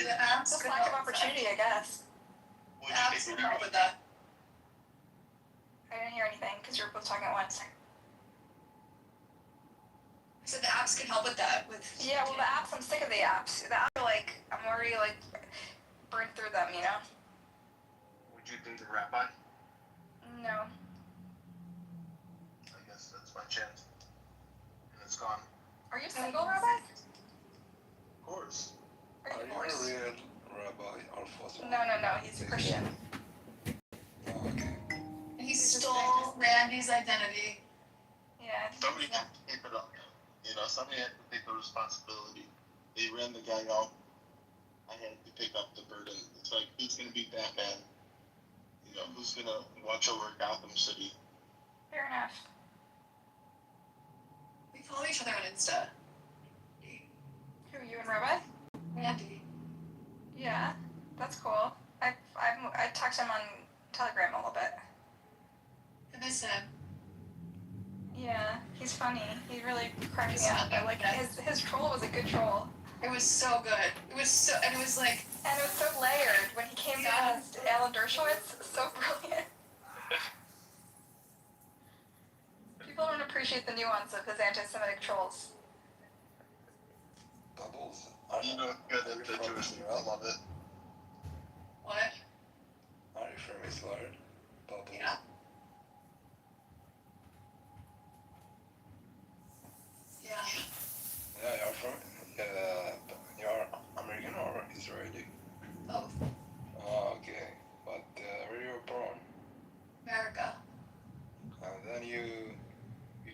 The apps Just lack of opportunity, I guess. The apps can help with that. I didn't hear anything because you were both talking at once. So the apps can help with that. Yeah, well, the apps, I'm sick of the apps. The apps are like, I'm already like burned through them, you know? Would you think the rabbi? No. I guess that's my chance. And it's gone. Are you single, Rabbi? Of course. Are you Are divorced? you a real rabbi or false? No, he's a Christian. Oh, okay. He stole Randy's identity. Yeah. Somebody had to keep it up. You know, somebody had to take the responsibility. They ran the guy out. I had to pick up the burden. It's like, who's going to be Batman? You know, who's going to watch over Gotham City? Fair enough. We follow each other on Insta. Who, you and Rabbi? Randy. Yeah, that's cool. I text him on Telegram a little bit. I miss him. Yeah, he's funny. He really cracked me up. I like his troll was a good troll. It was so good. It was so like. And it was so layered when he came down as Alan Dershowitz. So brilliant. People don't appreciate the nuance of his anti-Semitic trolls. Bubbles. You know, good at the Jewish people. I love it. What? Are you from Israel? Bubbles. Yeah. Yeah. Yeah, you're from. You're American or Israeli? Both. Oh, okay. But where you were born? America. And then you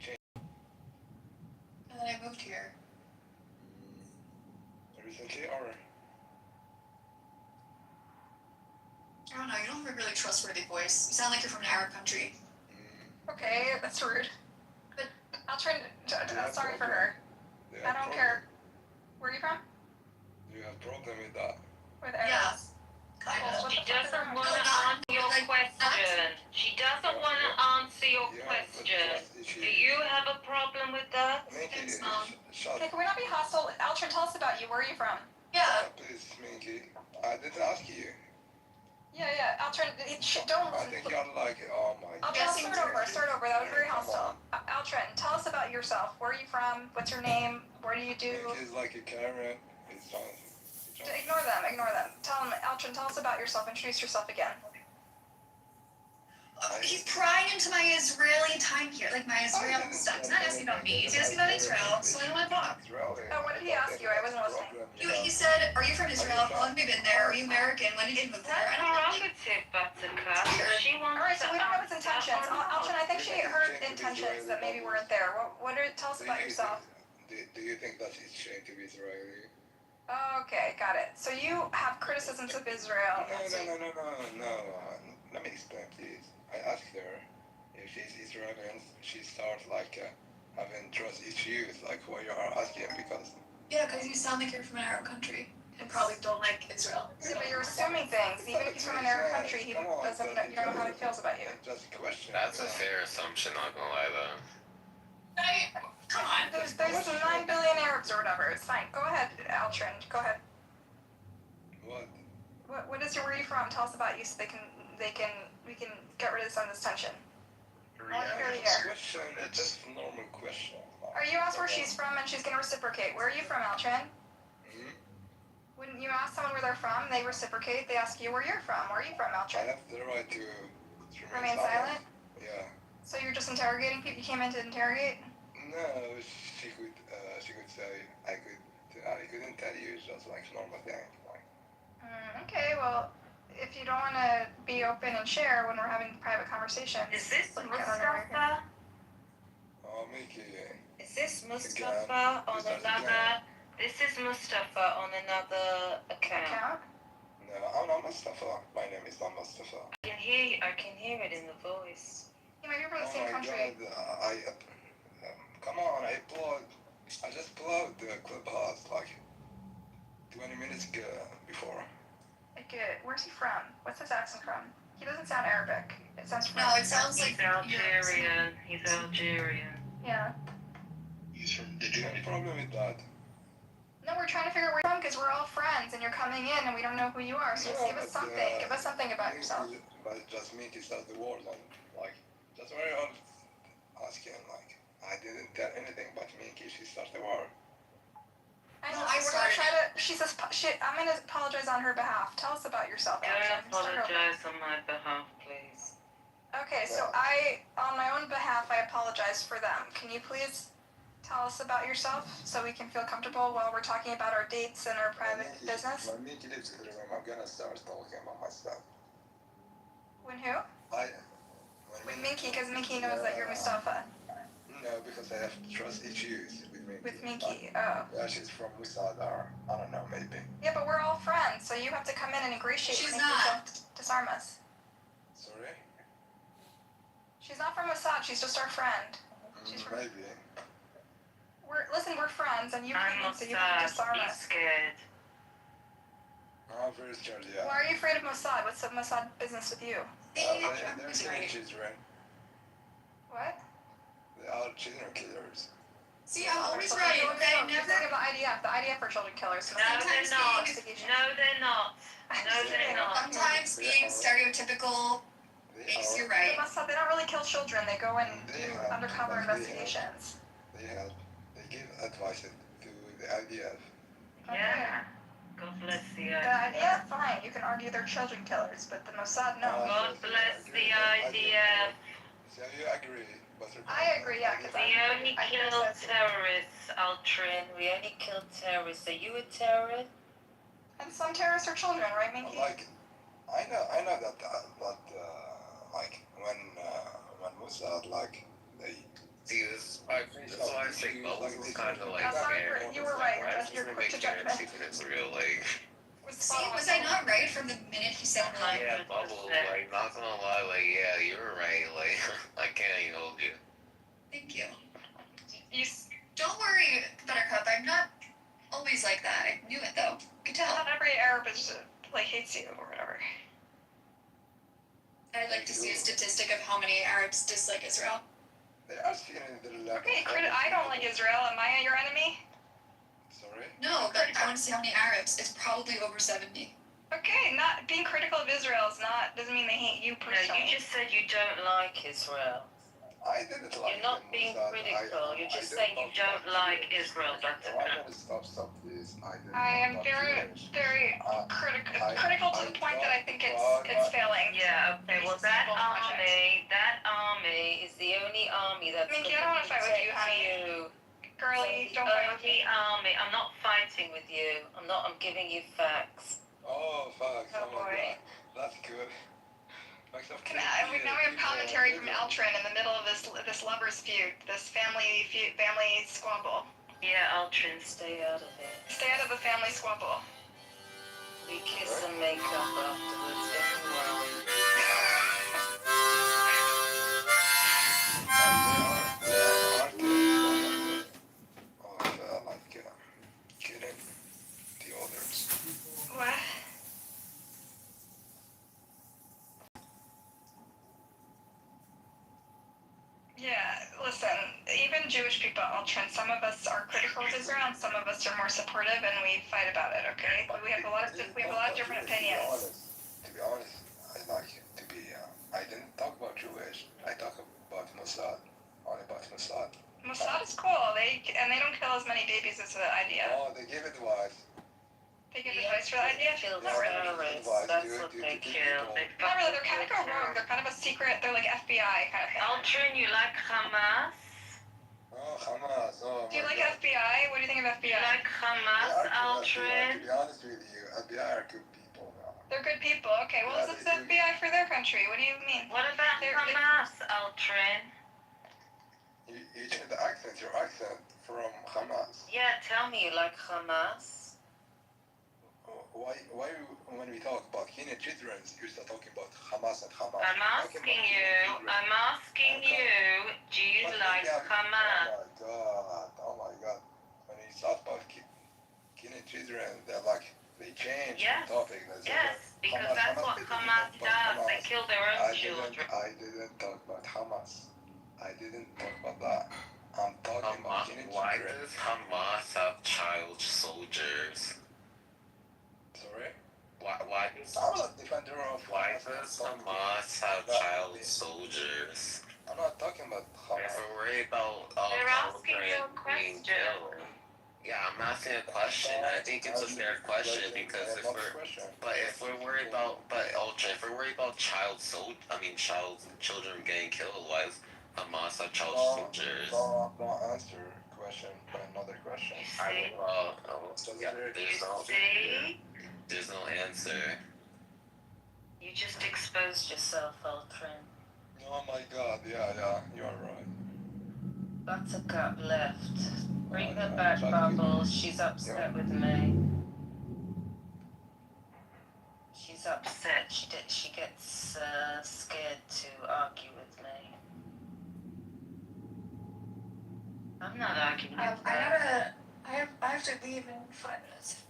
changed. And then I moved here. Recently, or? I don't know. You don't have a really trustworthy voice. You sound like you're from an Arab country. Okay, that's rude. But I'll try to. Sorry for her. I don't problem. care. Where are you from? Do you have problem with that? With Yeah. Arabs. Kind Well, of. She doesn't want to not- answer your like, question. She doesn't want to answer your Yeah, but question. trust issue. Do you have a problem with that? Minky, Thanks, shut Okay, can we not be hostile? Altrin, tell us about you. Where are you from? Yeah. up, please, Minky. I didn't ask you. Yeah. Altrin, don't. I think I'd like it. Oh my god. Altrin, start over. That was very hostile. Altrin, tell us about yourself. Where are you from? What's your name? What do you do? Minky's like a Karen. It's on. Ignore them. Tell them, Altrin, tell us about yourself. Introduce yourself again. He's prying into my Israeli time here, like my Israel stuff. He's not asking about me. He's asking about Israel, so I don't want to talk. Oh, what did he ask you? I wasn't listening. He said, "Are you from Israel? How long have you been there? Are you American? When did you move there?" I don't know. Prerogative, Buttercup. She wants Alright, so we don't know his to intentions. answer that. Altrin, I think she heard intentions that maybe weren't there. Tell us about yourself. Do you think that it's shame to be Israeli? Okay, got it. So you have criticisms of Israel. No. Let me explain, please. I asked her if she's Israeli. She starts like having trust issues, like what you are asking, because. Yeah, because you sound like you're from an Arab country and probably don't like Israel. Yeah, but you're assuming things. Even if he's from an Arab country, he doesn't know, you don't know how he feels about you. Just a question. That's a fair assumption, not gonna lie though. Come on. There's 9 billion Arabs or whatever. It's fine. Go ahead, Altrin. Go ahead. What? Where are you from? Tell us about you so we can get rid of some of this tension. Question, it's just a normal question. You asked where she's from and she's gonna reciprocate. Where are you from, Altrin? When you ask someone where they're from, they reciprocate. They ask you where you're from. Where are you from, I Altrin? have the right to Remain silent? Yeah. So you're just interrogating people? You came in to interrogate? No, she could say I couldn't tell you. It's just like normal thing. Like. Okay, well, if you don't want to be open and share when we're having private conversations. Is this like, I don't know where you're- Mustafa? Oh, Mickey. Is this Mustafa on another? This is Mustafa on another account. No, I'm not Mustafa. My name is not Mustafa. I can hear it in the voice. You might be from the Oh same my country. God, come on, I just plugged the clubhouse like 20 minutes ago before. Good. Where's he from? What's his accent from? He doesn't sound Arabic. It sounds from. No, it sounds like He's Algerian. He's Algerian. Yeah. He's from the No Jewish. problem with that. No, we're trying to figure out where you're from because we're all friends and you're coming in and we don't know who you are. So just give us something. Give us something about yourself. But just Minky starts the war, and like, just very honest asking, like, I didn't tell anything but Minky, she started the war. I know, No, I we're gonna started try to, she says, I'm gonna apologize on her behalf. Tell us about yourself, Don't Action. apologize on my behalf, please. Okay, so on my own behalf, I apologize for them. Can you please tell us about yourself so we can feel comfortable while we're talking about our dates and our private business? When Minky leaves the room, I'm gonna start talking about my stuff. When who? With Minky, because Minky knows that you're Mustafa. No, because I have trust issues with Minky. With Minky, oh. Yeah, she's from Musad, or I don't know, maybe. Yeah, but we're all friends, so you have to come in and ingratiate. She's Minky, not. Don't disarm us. Sorry? She's not from Mossad, she's just our friend. She's from... Maybe. We're friends, and you I'm came in, so you have to disarm be us. scared. I'm very scared, yeah. Why are you afraid of Mossad? What's the Mossad business with you? They're killing children. What? They are children killers. See, I'm always right, okay? You're thinking about IDF. The IDF are children killers. So No, they're Sometimes not. being- No, they're not. No, they're not. Sometimes being stereotypical makes you right. The Mossad, they don't really kill children. They go and They do have, undercover but they investigations. They help. They give advice to the IDF. Yeah. God bless the The IDF, fine. You can argue they're children killers, but the Mossad, no. God bless the IDF. So you agree, but I agree, yeah, because We only kill terrorists, Altrin. We only kill terrorists. Are you a terrorist? And some terrorists are children, right, Minky? like, I know that, but like when Mossad, like, they. See, that's why I say bubbles is kind of like I'm sorry, scary. you were right. Right? You're quick to Make sure judgment. if it's real, like. See, was I not right from the minute he said like, Yeah, bubbles, like, not gonna lie, like, yeah, you were right, like, I can't even hold you. thank you. Don't worry, Buttercup, I'm not always like that. I knew it though. Could tell. Not every Arab is, like, hates you or whatever. I'd like to see a statistic of how many Arabs dislike Israel. They are stealing the land. Okay, I don't like Israel. Am I your enemy? Sorry? No, but I want to see how many Arabs. It's probably over 70. Okay, not being critical of Israel doesn't mean they hate you No, personally. you just said you don't like Israel. I didn't like You're not them, being Mossad. critical. You're just I saying you don't like Israel. That's I okay. want to stop this. I am very critical to the point that I think it's failing. Yeah, okay, well that army is the only army that's Minky, I don't want to fight with you, honey. Girlie, don't fight with me. the army. I'm not fighting with you. I'm giving you facts. Oh, fuck. Oh, my boy. God. That's good. Facts of Now we have commentary from Altrin in the middle of this lovers feud, this family squabble. Yeah, Altrin, stay out of it. Stay out of the family squabble. We kiss and make up afterwards, don't worry. Killing the others. What? Yeah, listen, even Jewish people, Altrin, some of us are critical of Israel and some of us are more supportive and we fight about it, okay? But we have a lot of different opinions. To be honest, I didn't talk about Jewish. I talk about Mossad. All about Mossad. Mossad is cool. They don't kill as many babies as the IDF. Oh, they give advice. They give advice for the IDF? Kill Not really. terrorists, that's what they kill. Not really. They're kind of go rogue. They're kind of a secret. They're like FBI kind of thing. Altrin, you like Hamas? Oh, Hamas. Oh, Do you my like God. FBI? What do you think of You FBI? like Hamas, Altrin? To be honest with you, FBI are good people now. They're good people. Okay, well, Yeah, it's they the do. FBI for their country. What do you mean? What about Hamas, Altrin? You change the accent, your accent from Hamas. Yeah, tell me you like Hamas. Why when we talk about Kenyan children, you start talking about Hamas and Hamas? I'm asking you, do you like Hamas? Oh my God. When you talk about Kenyan children, they change Yes, the topic. They say, Yes, because Hamas, that's Hamas, what they Hamas didn't talk about does. They Hamas. kill their own children. I didn't talk about Hamas. I didn't talk about that. I'm talking about Kenyan Why children. does Hamas have child soldiers? I'm not defender of Why Hamas. does Hamas have child soldiers? I'm not talking about If Hamas. we're worried about They're asking children you a being question. killed, yeah, I'm asking a question. I think it's a fair question because if we're worried about, Ultra, if we're worried about children getting killed, why is Hamas have child soldiers? Don't answer question by another question. There's no answer. You just exposed yourself, Ultron. Oh my god, yeah, you're right. Buttercup left. Bring her Yeah, back, but- Bubbles. She's upset Yeah. with me. She's upset. She gets scared to argue with me. I'm not arguing with her. I have to leave in 5 minutes.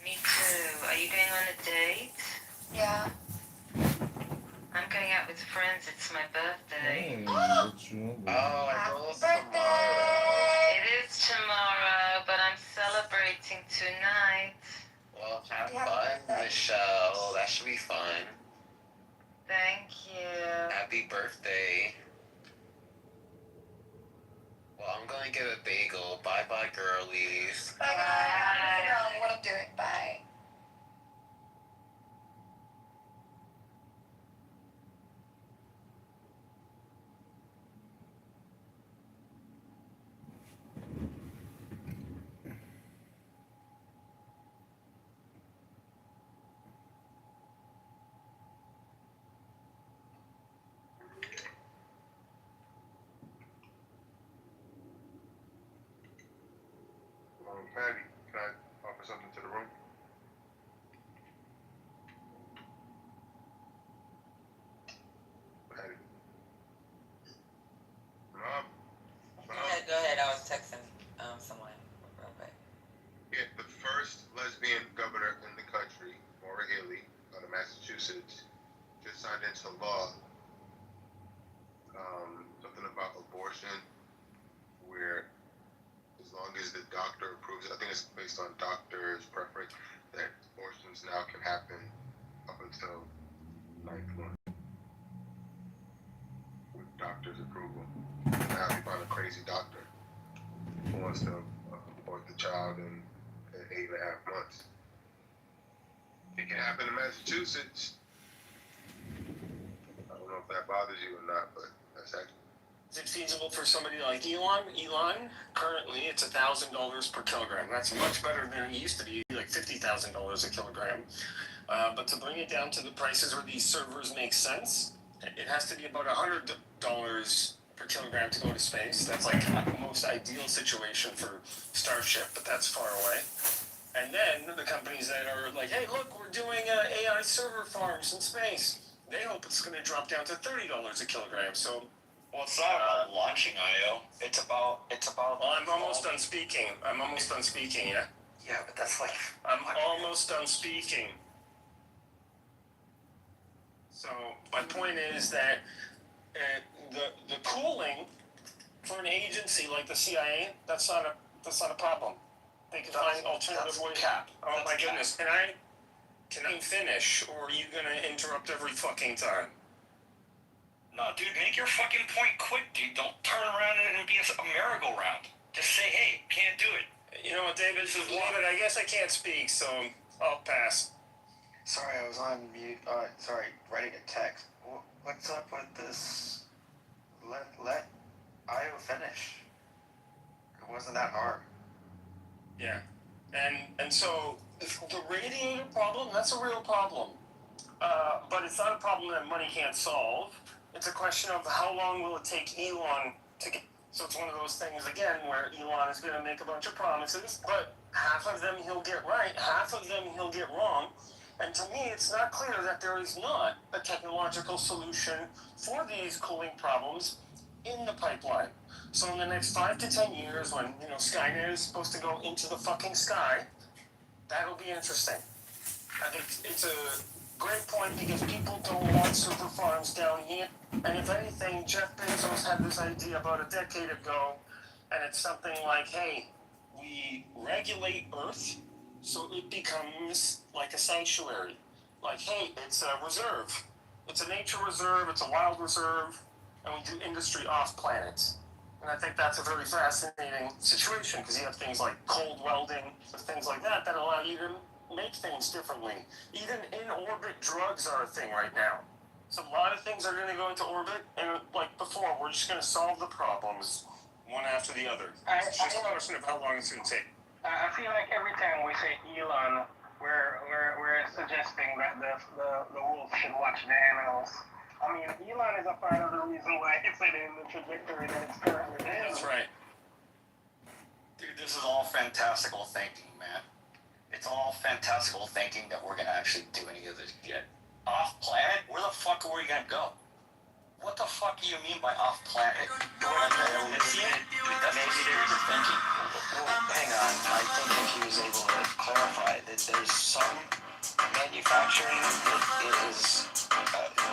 Me too. Are you going on a date? Yeah. I'm going out with friends. It's my birthday. Oh, I know it's Happy tomorrow. It is tomorrow, but I'm celebrating tonight. Well, have Yeah. fun, Michelle. That should be fun. Thank you. Happy birthday. Well, I'm gonna get a bagel. Bye-bye, girlies. Bye, guys. I'm gonna figure out what I'm doing. Bye. Patty, can I offer something to the room? Patty. Mom? Go ahead. I was texting someone real quick. Yeah, the first lesbian governor in the country, Maura Healey, out of Massachusetts, just signed into law something about abortion, where as long as the doctor approves it, I think it's based on doctor's preference, that abortions now can happen up until 9th month with doctor's approval. Now you find a crazy doctor who wants to abort the child in 8.5 months. It can happen in Massachusetts. I don't know if that bothers you or not, but that's actually. Is it feasible for somebody like Elon? Elon, currently it's $1,000 per kilogram. That's much better than it used to be, like $50,000 a kilogram. But to bring it down to the prices where these servers make sense, it has to be about $100 per kilogram to go to space. That's like the most ideal situation for Starship, but that's far away. And then the companies that are like, hey, look, we're doing AI server farms in space. They hope it's going to drop down to $30 a kilogram. So. Well, it's not about launching IO. It's about. Well, I'm almost done speaking. Yeah. Yeah, but that's like. I'm almost done speaking. So my point is that the cooling for an agency like the CIA, that's not a problem. They can find alternative ways. Cap. Oh my goodness! Can I finish, or are you gonna interrupt every fucking time? No, dude, make your fucking point quick, dude. Don't turn around and be a merry-go-round. Just say, hey, can't do it. You know what, David? I guess I can't speak, so I'll pass. Sorry, I was on mute. Writing a text. What's up with this? Let Io finish. It wasn't that hard. Yeah, and so the radiator problem, that's a real problem. But it's not a problem that money can't solve. It's a question of how long will it take Elon to get. So it's one of those things, again, where Elon is going to make a bunch of promises, but half of them he'll get right, half of them he'll get wrong. And to me, it's not clear that there is not a technological solution for these cooling problems in the pipeline. So in the next 5 to 10 years, when Skynet is supposed to go into the fucking sky, that'll be interesting. I think it's a great point because people don't want server farms down here. And if anything, Jeff Bezos had this idea about a decade ago, and it's something like, hey, we regulate Earth so it becomes like a sanctuary. like, hey, it's a reserve. It's a nature reserve, it's a wild reserve, and we do industry off planet. And I think that's a very fascinating situation because you have things like cold welding, things like that allow you to make things differently. Even in orbit drugs are a thing right now. So a lot of things are going to go into orbit, and like before, we're just going to solve the problems one after the other. It's just a question of how long it's going to take. I feel like every time we say Elon, we're suggesting that the wolf should watch the animals. I mean, Elon is a part of the reason why it's in the trajectory that it's currently in. That's right. Dude, this is all fantastical thinking, man. It's all fantastical thinking that we're gonna actually do any of this shit. Off planet? Where the fuck are we gonna go? What the fuck do you mean by off planet? Elysium? Maybe they're just thinking. Well, hang on. I think if he was able to clarify that there's some manufacturing that is.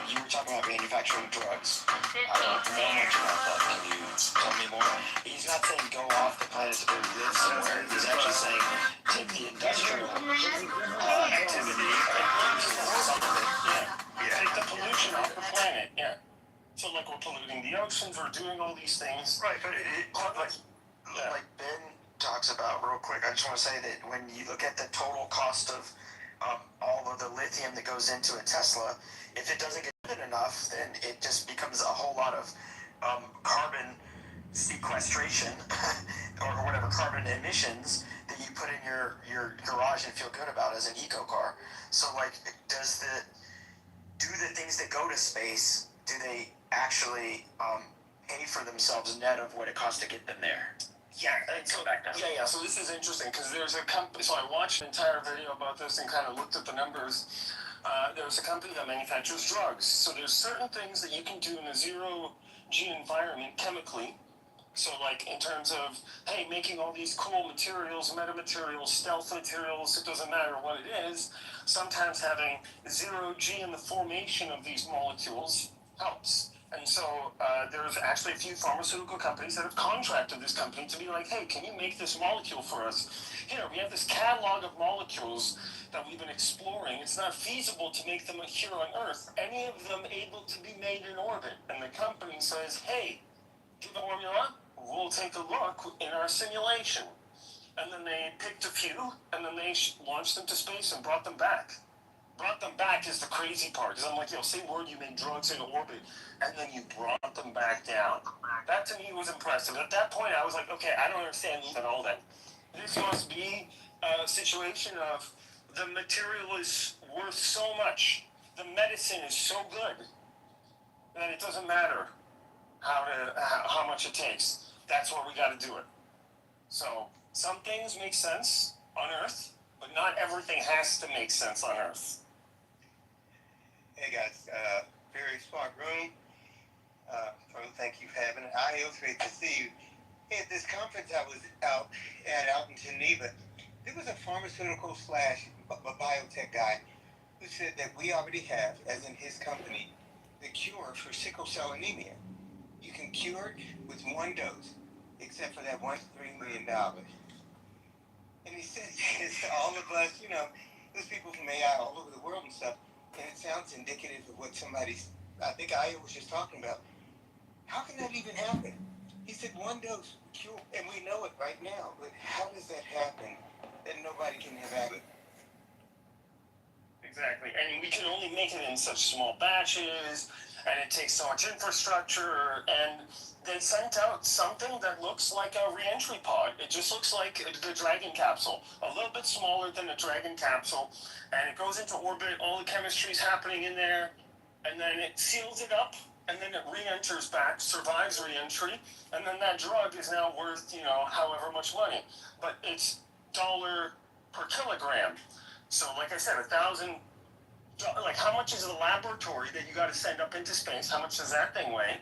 You were talking about manufacturing drugs. I don't know much about that. Can you tell me more? He's not saying go off the planet to go live somewhere. He's actually saying take the industrial activity and use some of it. Yeah. Take the pollution off the planet. Yeah. So like we're polluting the oceans, we're doing all these things. Right, but like Ben talks about real quick, I just want to say that when you look at the total cost of all of the lithium that goes into a Tesla, if it doesn't get good enough, then it just becomes a whole lot of carbon sequestration or whatever, carbon emissions that you put in your garage and feel good about as an eco car. So like, do the things that go to space, do they actually pay for themselves net of what it costs to get them there? So this is interesting because there's a company. So I watched an entire video about this and kind of looked at the numbers. There's a company that manufactures drugs. So there's certain things that you can do in a zero-G environment chemically. So like in terms of, hey, making all these cool materials, metamaterials, stealth materials, it doesn't matter what it is. Sometimes having zero-G in the formation of these molecules helps. And so there's actually a few pharmaceutical companies that have contracted this company to be like, hey, can you make this molecule for us? Here, we have this catalog of molecules that we've been exploring. It's not feasible to make them here on Earth. Any of them able to be made in orbit. And the company says, hey, do the formula? We'll take a look in our simulation. And then they picked a few, and then they launched them to space and brought them back. Brought them back is the crazy part, because I'm like, same word, you made drugs in orbit, and then you brought them back down. That to me was impressive. At that point, I was like, okay, I don't understand at all that. This must be a situation of the material is worth so much, the medicine is so good, that it doesn't matter how much it takes. That's where we got to do it. So some things make sense on Earth, but not everything has to make sense on Earth. Hey guys, very smart room. Thank you for having it. It was great to see you. Hey, at this conference I was out in Geneva, there was a pharmaceutical / a biotech guy who said that we already have, as in his company, the cure for sickle cell anemia. You can cure it with one dose, except for that $1 to $3 million. And he said to all of us, there's people from AI all over the world and stuff, and it sounds indicative of what I think I was just talking about. How can that even happen? He said one dose cure, and we know it right now, but how does that happen that nobody can have it? Exactly, and we can only make it in such small batches, and it takes so much infrastructure, and they sent out something that looks like a re-entry pod. It just looks like the Dragon capsule, a little bit smaller than a Dragon capsule, and it goes into orbit, all the chemistry's happening in there, and then it seals it up, and then it re-enters back, survives re-entry, and then that drug is now worth, however much money. But it's $1 per kilogram. So like I said, $1,000, like how much is the laboratory that you got to send up into space? How much does that thing weigh?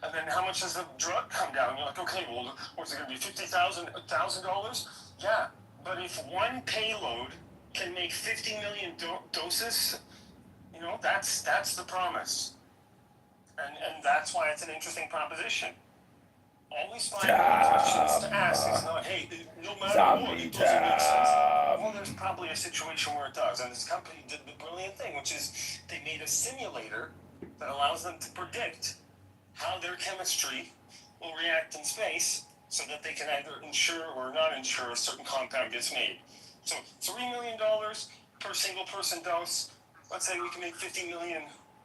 And then how much does the drug come down? You're like, okay, well, what's it going to be, $1,000? Yeah, but if one payload can make 50 million doses, that's the promise. And that's why it's an interesting proposition. Always find the questions to ask. It's not, hey, no matter what, it doesn't make sense. Well, there's probably a situation where it does. And this company did the brilliant thing, which is they made a simulator that allows them to predict how their chemistry will react in space so that they can either ensure or not ensure a certain compound gets made. So $3 million per single person dose. Let's say we can make 50 million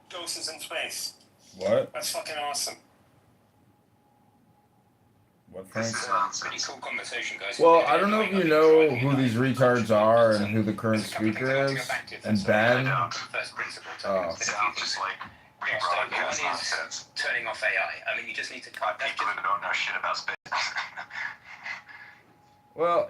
doses in space. What? That's fucking awesome. What, Frank? Pretty cool conversation, guys. Well, I don't know if you know who these retards are and who the current speaker is. And Ben. First principle. Oh. Sounds just like rebroadcast nonsense. Turning off AI. I mean, you just need to. People that don't know shit about space. Well,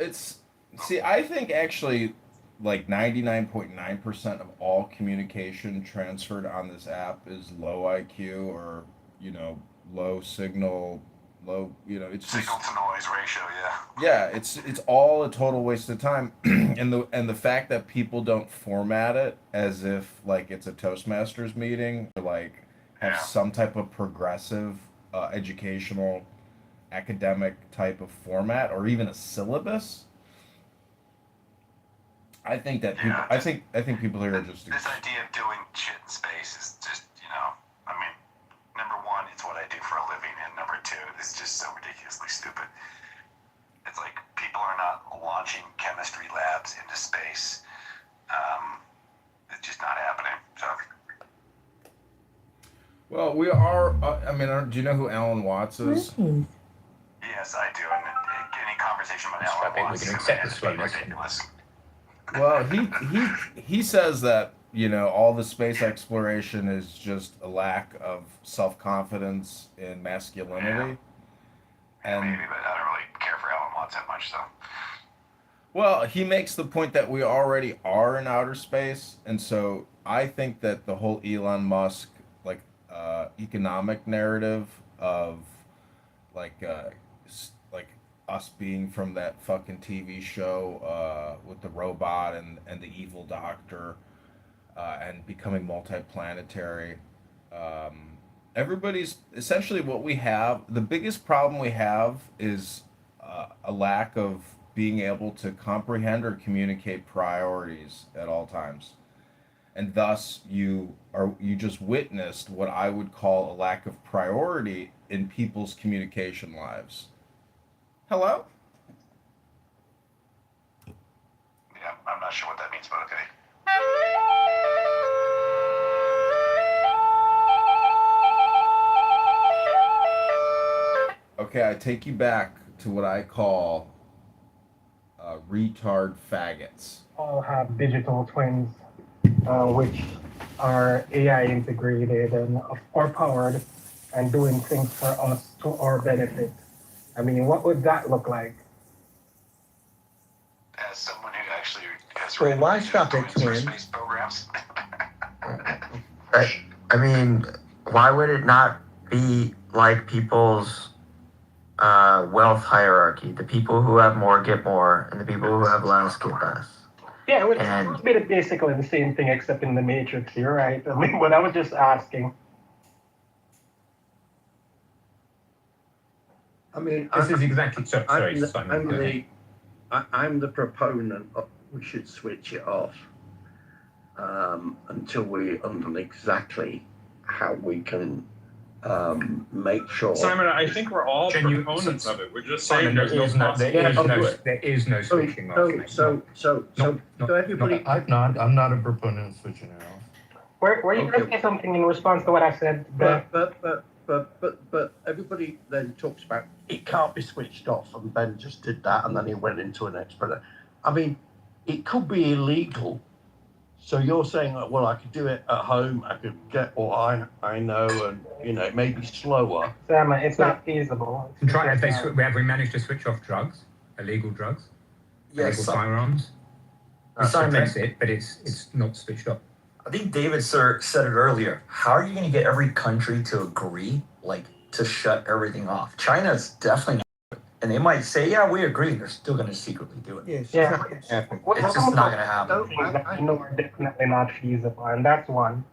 see, I think actually like 99.9% of all communication transferred on this app is low IQ or, low signal, it's just signal to noise ratio, yeah, it's all a total waste of time. and the fact that people don't format it as if like it's a Toastmasters meeting or like have some type of progressive educational academic type of format or even a syllabus. I think that people, I think people here are just this idea of doing shit in space is just, I mean, number one, it's what I do for a living, and number two, it's just so ridiculously stupid. It's like people are not launching chemistry labs into space. It's just not happening. So. Well, we are. Do you know who Alan Watts is? Yes, I do. And any conversation about Alan Watts is ridiculous. Well, he says that all the space exploration is just a lack of self-confidence in masculinity. And maybe, but I don't really care for Alan Watts that much, so. Well, he makes the point that we already are in outer space, and so I think that the whole Elon Musk economic narrative of like us being from that fucking TV show with the robot and the evil doctor and becoming multiplanetary. Everybody's essentially what we have. The biggest problem we have is a lack of being able to comprehend or communicate priorities at all times. And thus you just witnessed what I would call a lack of priority in people's communication lives. Hello? Yeah, I'm not sure what that means, but okay. Okay, I take you back to what I call retard faggots. All have digital twins, which are AI integrated and are powered and doing things for us to our benefit. I mean, what would that look like? As someone who actually has Well, why strap it to him? space programs. I mean, why would it not be like people's wealth hierarchy? The people who have more get more, and the people who have less get less. Yeah, it would be basically the same thing except in the Matrix. You're right. I mean, what I was just asking. I mean, this is exactly so. Sorry, I'm the proponent of we should switch it off until we understand exactly how we can make sure. Simon, I think we're all proponents of it. We're just saying there is no switching off. So everybody. I'm not a proponent of switching it off. Were you going to say something in response to what I said? But everybody then talks about it can't be switched off, and Ben just did that, and then he went into an explanation. I mean, it could be illegal. So you're saying, well, I could do it at home. I could get what I know, and it may be slower. Sam, it's not feasible. Have we managed to switch off drugs, illegal drugs, illegal firearms? Suppress it, but it's not switched off. I think David said it earlier. How are you going to get every country to agree, to shut everything off? China's definitely not. And they might say, yeah, we agree. They're still going to secretly do it. Yes. Yeah. It's just not going to happen. I know are definitely not feasible, and that's one.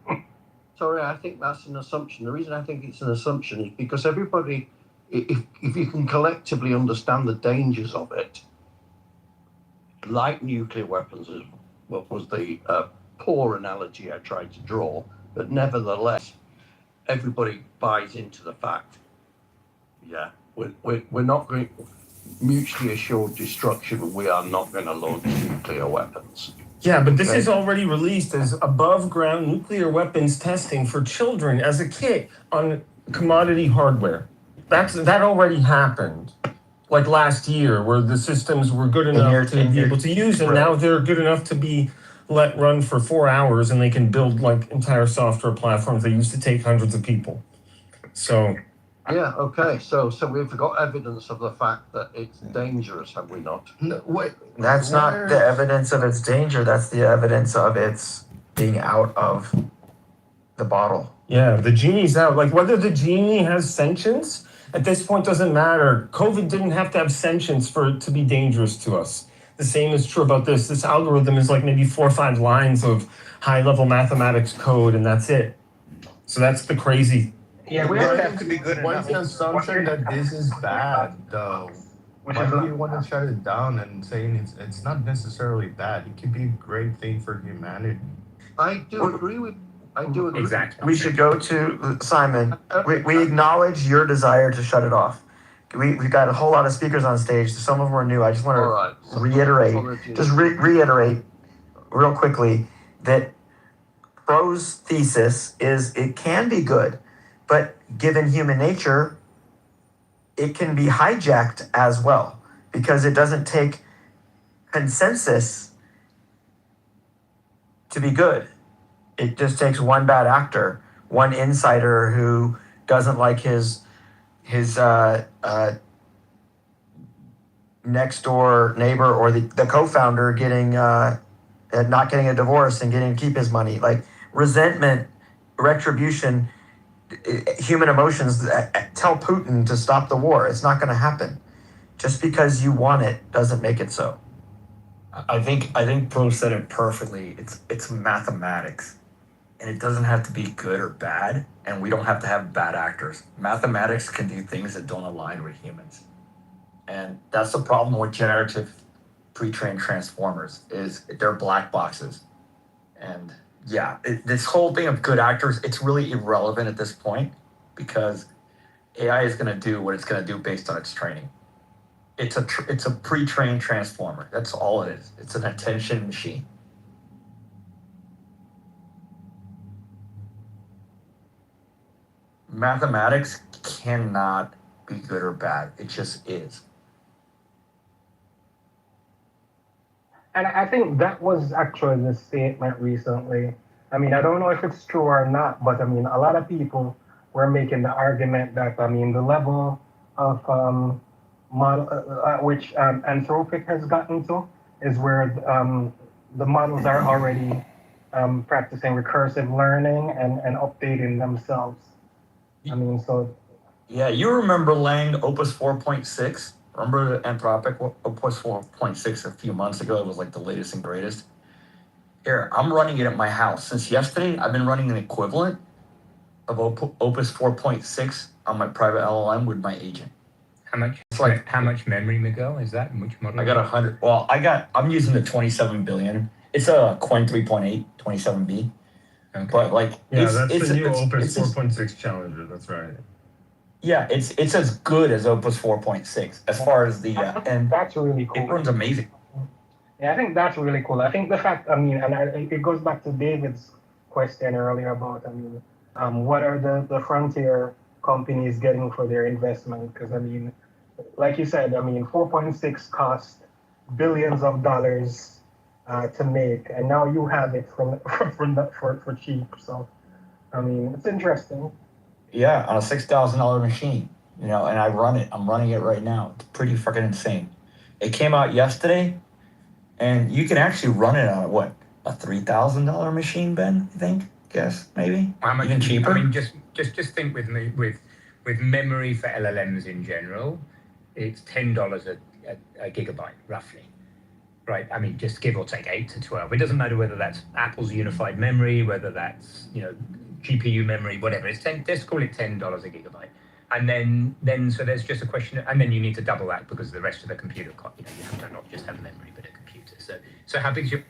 Sorry, I think that's an assumption. The reason I think it's an assumption is because everybody if you can collectively understand the dangers of it, like nuclear weapons, is what was the poor analogy I tried to draw, but nevertheless, everybody buys into the fact, yeah, we're not going mutually assured destruction. We are not going to launch nuclear weapons. Yeah, but this Okay. is already released as above ground nuclear weapons testing for children as a kit on commodity hardware. That already happened. Like last year, where the systems were good enough to be able to use, and now they're good enough to be let run for 4 hours, and they can build like entire software platforms that used to take hundreds of people. So yeah, okay. So we've got evidence of the fact that it's dangerous, have we not? That's not the evidence of its danger. That's the evidence of its being out of the bottle. yeah, the genie's out. Like whether the genie has sentience at this point doesn't matter. COVID didn't have to have sentience for it to be dangerous to us. The same is true about this. This algorithm is like maybe 4 or 5 lines of high-level mathematics code, and that's it. So that's the crazy. Yeah, we have to be good enough. What's the assumption that this is bad, though? Why do you want to shut it down and saying it's not necessarily bad? It could be a great thing for humanity. I do agree. Exactly. We should go to Simon. We acknowledge your desire to shut it off. We've got a whole lot of speakers on stage. Some of them are new. I just want to reiterate real quickly that Pro's thesis is it can be good, but given human nature, it can be hijacked as well because it doesn't take consensus to be good. It just takes one bad actor, one insider who doesn't like his next door neighbor or the co-founder getting not getting a divorce and getting to keep his money. Like resentment, retribution, human emotions tell Putin to stop the war. It's not going to happen. Just because you want it doesn't make it so. I think Pro said it perfectly. It's mathematics. And it doesn't have to be good or bad, and we don't have to have bad actors. Mathematics can do things that don't align with humans. And that's the problem with generative pre-trained transformers, is they're black boxes. And yeah, this whole thing of good actors, it's really irrelevant at this point because AI is going to do what it's going to do based on its training. It's a pre-trained transformer. That's all it is. It's an attention machine. Mathematics cannot be good or bad. It just is. And I think that was actually the statement recently. I mean, I don't know if it's true or not, but I mean, a lot of people were making the argument that, I mean, the level of model which Anthropic has gotten to is where the models are already practicing recursive learning and updating themselves. I mean, so. Yeah, you remember Lang Opus 4.6? Remember the Anthropic Opus 4.6 a few months ago? It was like the latest and greatest. Here, I'm running it at my house. Since yesterday, I've been running an equivalent of Opus 4.6 on my private LLM with my agent. How much memory, Miguel? Is that which model? I got 100. Well, I'm using the 27 billion. It's a Coin 3.8, 27B. Okay. But like, yeah, that's the new Opus 4.6 Challenger. That's right. Yeah, it's as good as Opus 4.6 as far as the and that's really cool. It runs amazing. Yeah, I think that's really cool. I think the fact, I mean, and it goes back to David's question earlier about, I mean, what are the frontier companies getting for their investment? Because I mean, like you said, I mean, 4.6 cost billions of dollars to make, and now you have it for cheap. So, I mean, it's interesting. Yeah, on a $6,000 machine, and I run it. I'm running it right now. It's pretty freaking insane. It came out yesterday, and you can actually run it on a $3,000 machine, Ben? I think, maybe. How much even cheaper? I mean, just think with me with memory for LLMs in general, it's $10 a gigabyte roughly. Right, I mean, just give or take 8 to 12. It doesn't matter whether that's Apple's unified memory, whether that's GPU memory, whatever. It's 10. Let's call it $10 a gigabyte. And then so there's just a question, and then you need to double that because the rest of the computer, you have to not just have memory but a computer. So how big is your?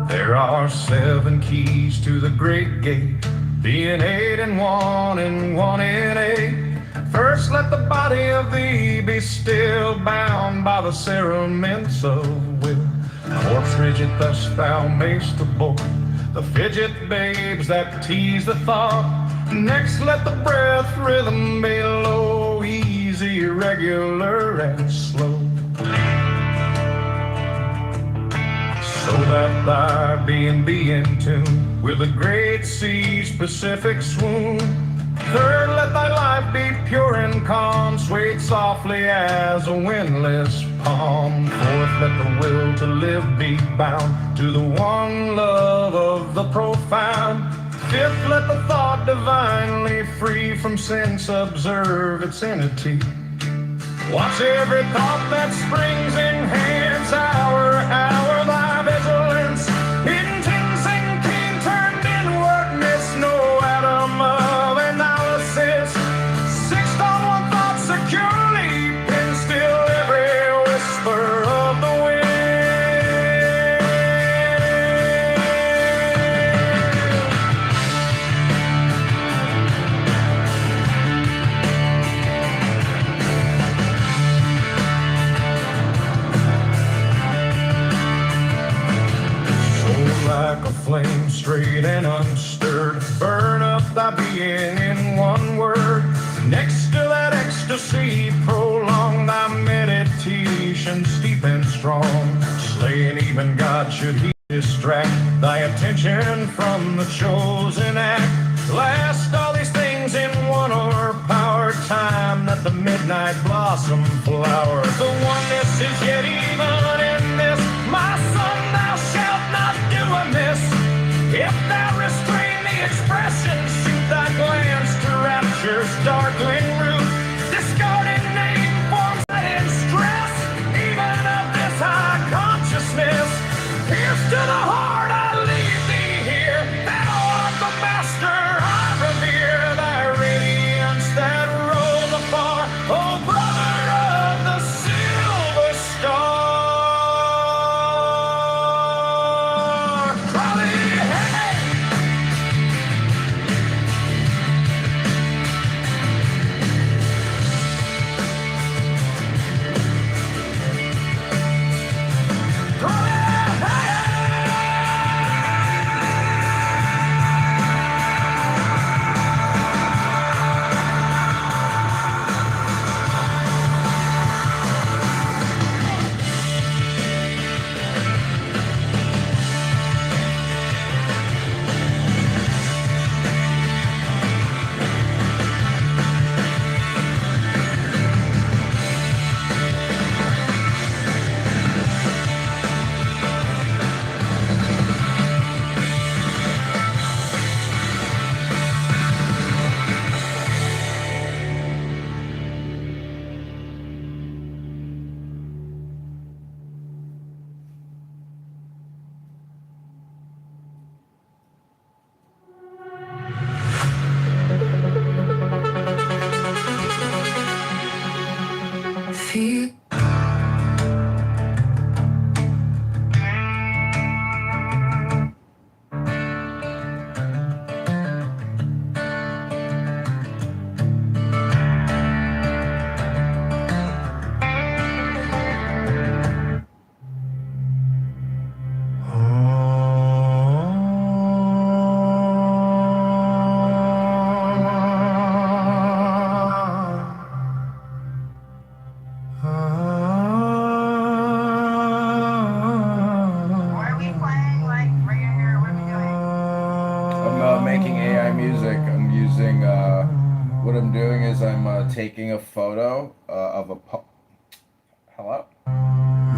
There are 7 keys to the great gate, being 8 in 1 and 1 in 8. First let the body of thee be still, bound by the cerements of will. Corpse rigid thus thou mayst abort the fidget babes that tease the thought. Next let the breath rhythm be low, easy, regular, and slow, so that thy being be in tune with the great sea's Pacific swoon. Third, let thy life be pure and calm, swayed softly as a windless palm. Fourth, let the will to live be bound to the one love of the profound. Fifth, let the thought divinely free from sense observe its entity. Watch every thought that springs, enhance hour thy vigilance. Intense and keen, turned inward, miss no atom of analysis. Sixth, on one thought securely, pin still every whisper of the wind. Like a flame straight and unstirred, burn up thy being in one word. Next to that ecstasy, prolong thy meditation steep and strong. Slaying even God should he distract thy attention from the chosen act. Last all these things in one o'erpower time, that the midnight blossom flower. The oneness is yet even in this, my son, thou shalt not do amiss. If thou restrain the expression, shoot thy glance to rapture's darkling root. Discarding name forms and stress, even of this high consciousness. Pierce to the heart, I leave thee here. Thou art the master, I revere thy radiance that rolls afar. Oh, brother of the silver star. What I'm doing is I'm taking a photo of a hello?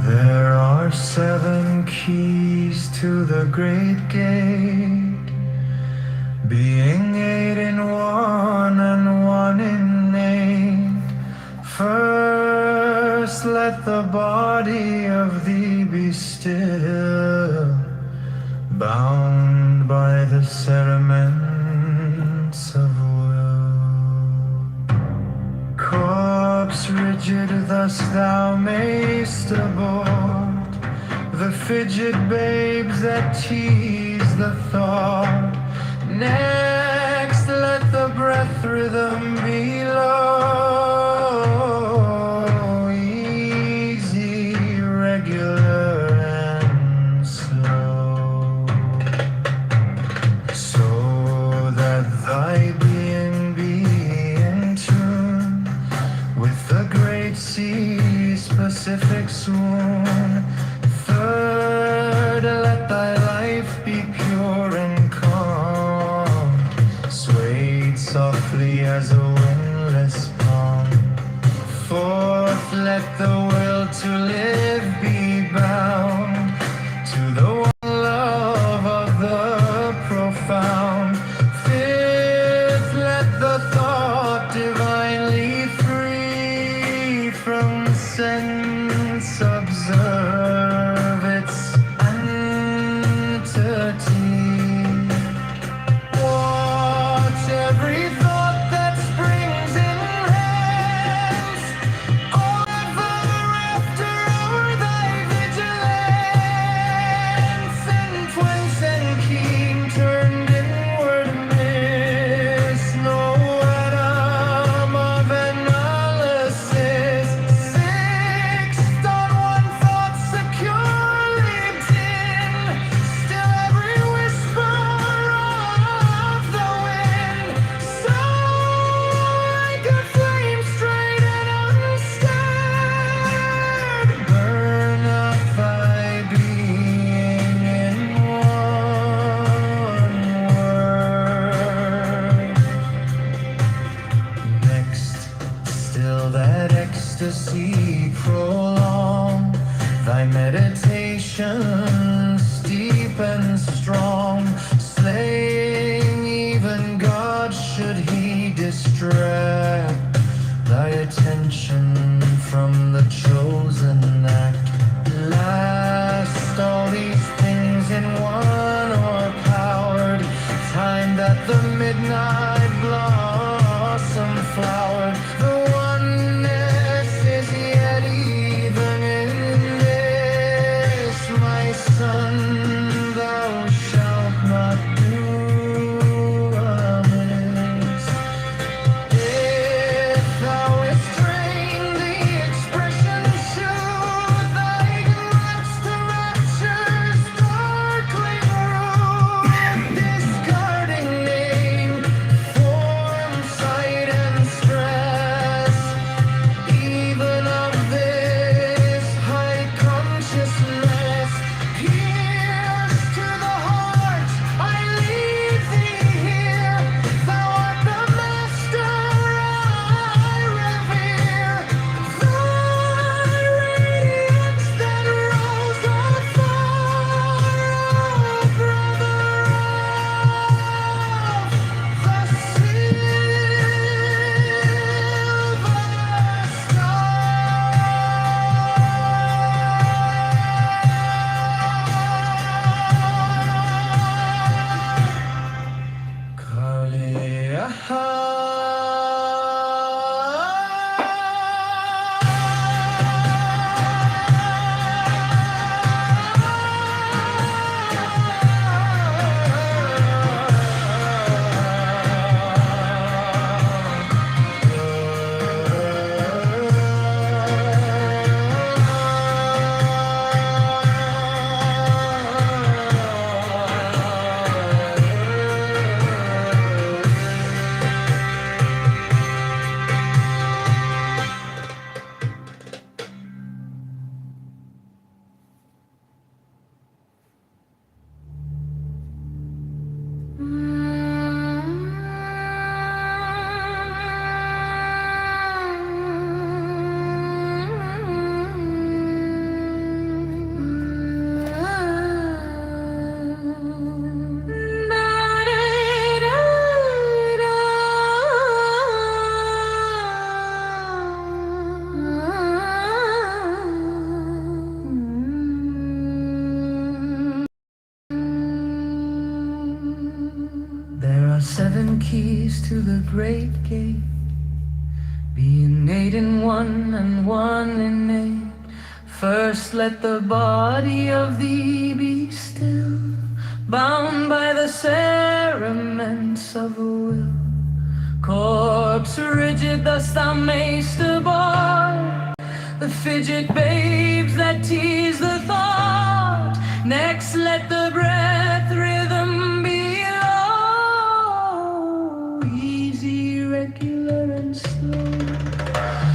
There are 7 keys to the great gate, being 8 in 1 and 1 in 8. First let the body of thee be still, bound by the cerements of corpse rigid, thus thou mayst abort the fidget babes that tease the thought. Next, let the breath rhythm be low, easy, regular, and slow, so that thy being be in tune with the great sea's Pacific swoon. Third, let thy life be pure and calm, swayed softly as a windless palm. Fourth, let the will to live be bound to the one love of the profound. Fifth, let the thought divinely free from sense observe its entity. Watch every thought that springs in hands, or ever after o'er thy vigilance, and twice and keen turned inward miss no atom of analysis. Sixth, on one thought securely tin, still every whisper of the wind. So like a flame straight and unstirred, burn up thy being in one word. Next, still that ecstasy prolong, thy meditation steep and strong, slaying even God should he distract thy attention from the chosen act. Last, all these things in one o'erpowered, time that the midnight blossom flowered. The oneness is yet even in this, my son, thou keys to the great gate, being 8 in 1 and 1 in 8. First let the body of thee be still, bound by the cerements of a will. Corpse rigid thus thou mayst abort the fidget babes that tease the thought. Next let the breath rhythm be low, easy, regular and slow,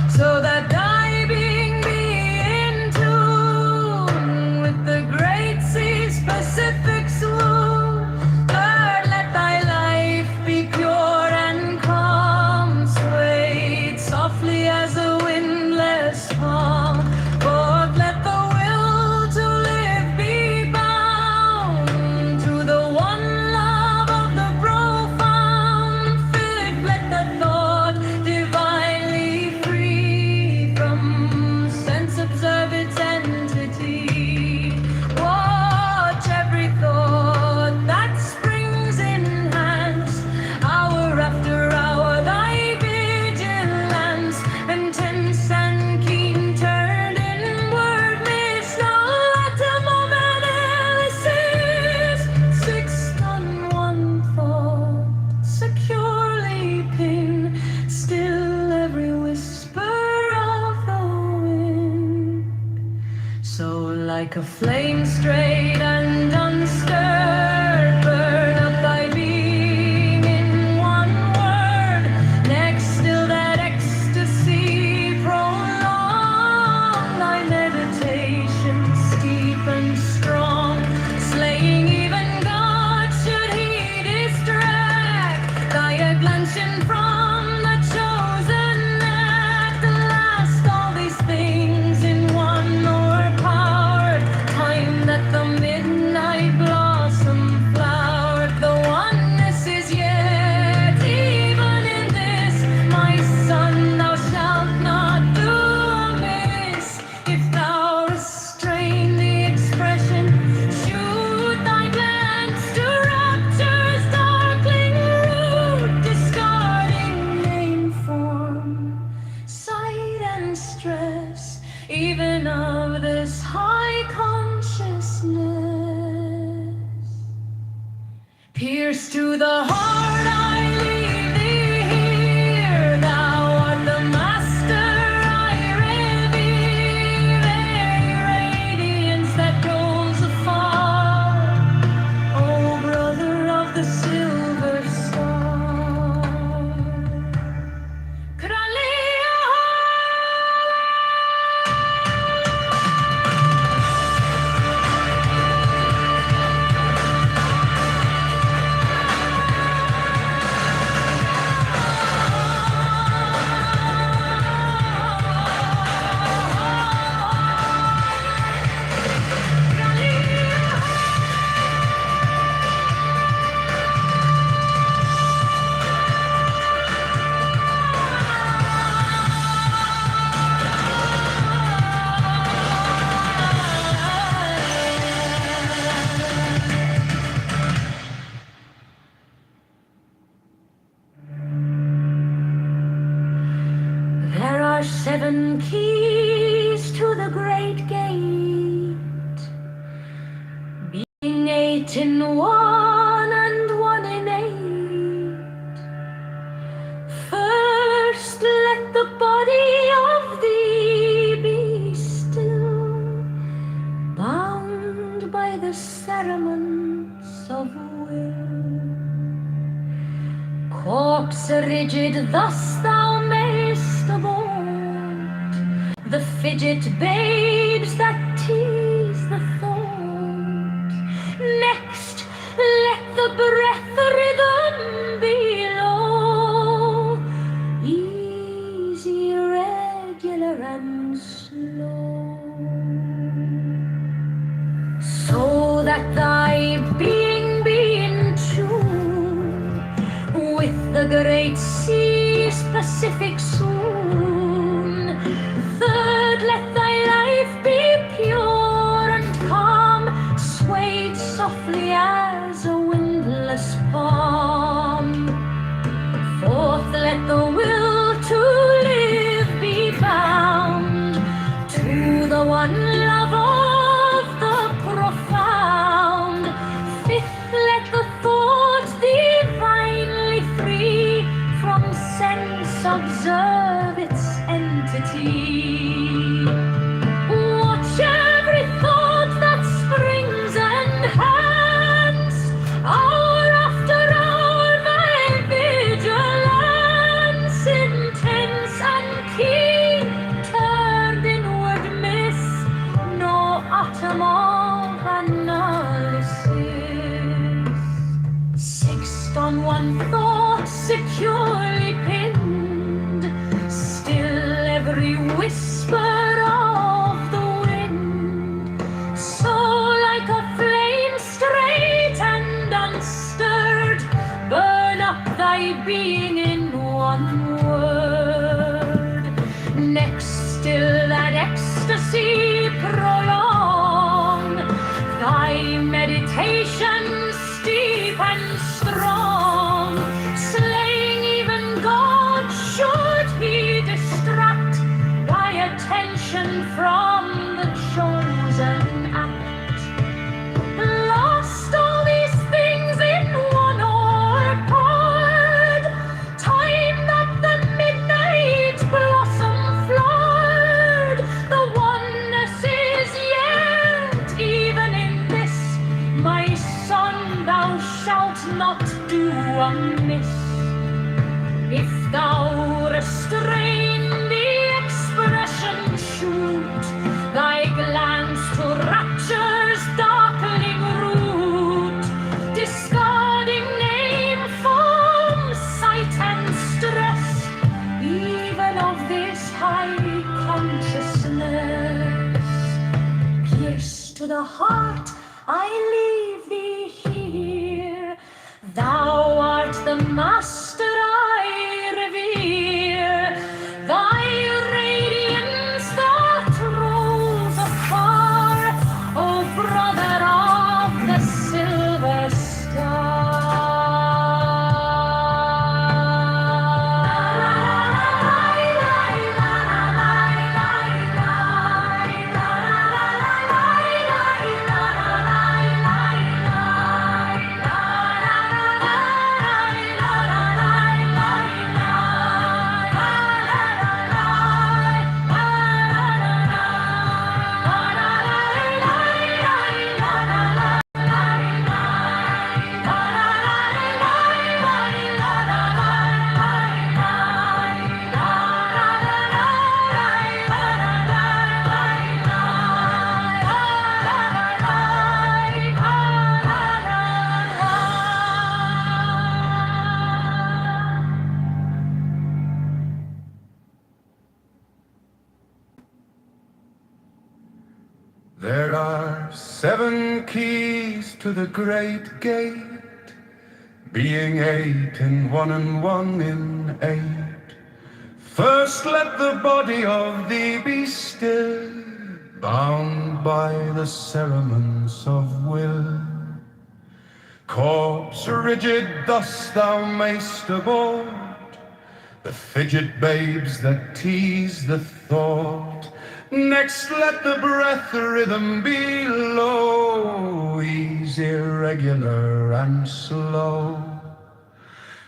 so that thy being be in tune with the great sea's Pacific swoon. Third, let thy life be pure and calm, swayed softly as a windless palm. Fourth, let the will to live be bound to the one love of the profound. Fifth, let the thought divinely free from sense observe its entity. Watch every thought that springs enhanced, hour after hour thy vigilance, and tense and keen turned inward mist, no atom of analysis. Sixth on one thought, securely pinned, still every whisper of the wind. So like a flame straight and unstirred, burn up thy being in one word. Next, still that ecstasy prolong thy meditations deep and strong, slaying even God should he distract thy adlension from the chosen act. Last, all these things in one o'erpowered, time that the midnight blossom flowered. The oneness is yet, even in this, my son, thou shalt not do amiss. If thou restrain the expression, shoot thy glance to rapture's darkling root, discarding name, form, sight and stress, even of this high consciousness. Pierce to the heart, I leave thee here. Thou art the master I revere, very radiance that goes afar, O brother of the silver star. Could I lay a There are 7 keys to the great gate, being 8 in 1 and 1 in 8. First, let the body of thee be still, bound by the cerements of will. Corpse rigid, thus thou mayst abort the fidget babes that tease the thought. Next, let the breath rhythm be low, easy, regular and slow, so that thy being be in tune with the great sea's Pacific swoon. Third, let thy life be pure and calm, swayed softly as a windless palm. observe its entity. Watch every thought that springs and hands. Hour after hour, my vigilance, intense and keen, turned inward miss no atom of analysis. Fixed on one thought, securely pinned, still every whisper of the wind. So like a flame straight and unstirred, burn up thy being in one word. Next still that ecstasy prolong, thy meditation steep and strong, slaying even God should he distract thy attention from the chosen act. Lost all these things in one accord, time that the midnight blossom flowered. The oneness is yet, even in this, my son, thou shalt not do amiss. If thou restrain the expression, shoot thy glance to rapture's darkling root, discarding name, form, sight, and stress, even of this high consciousness. Pierced to the heart, I leave thee here. Thou art the master I revere. Thy radiance that rolls afar, O brother of the silver There are 7 keys to the great gate, being 8 in 1 and 1 in 8. First let the body of thee be still, bound by the cerements of will. Corpse rigid thus thou mayst abort the fidget babes that tease the thought. Next let the breath rhythm be low, easy, regular, and slow,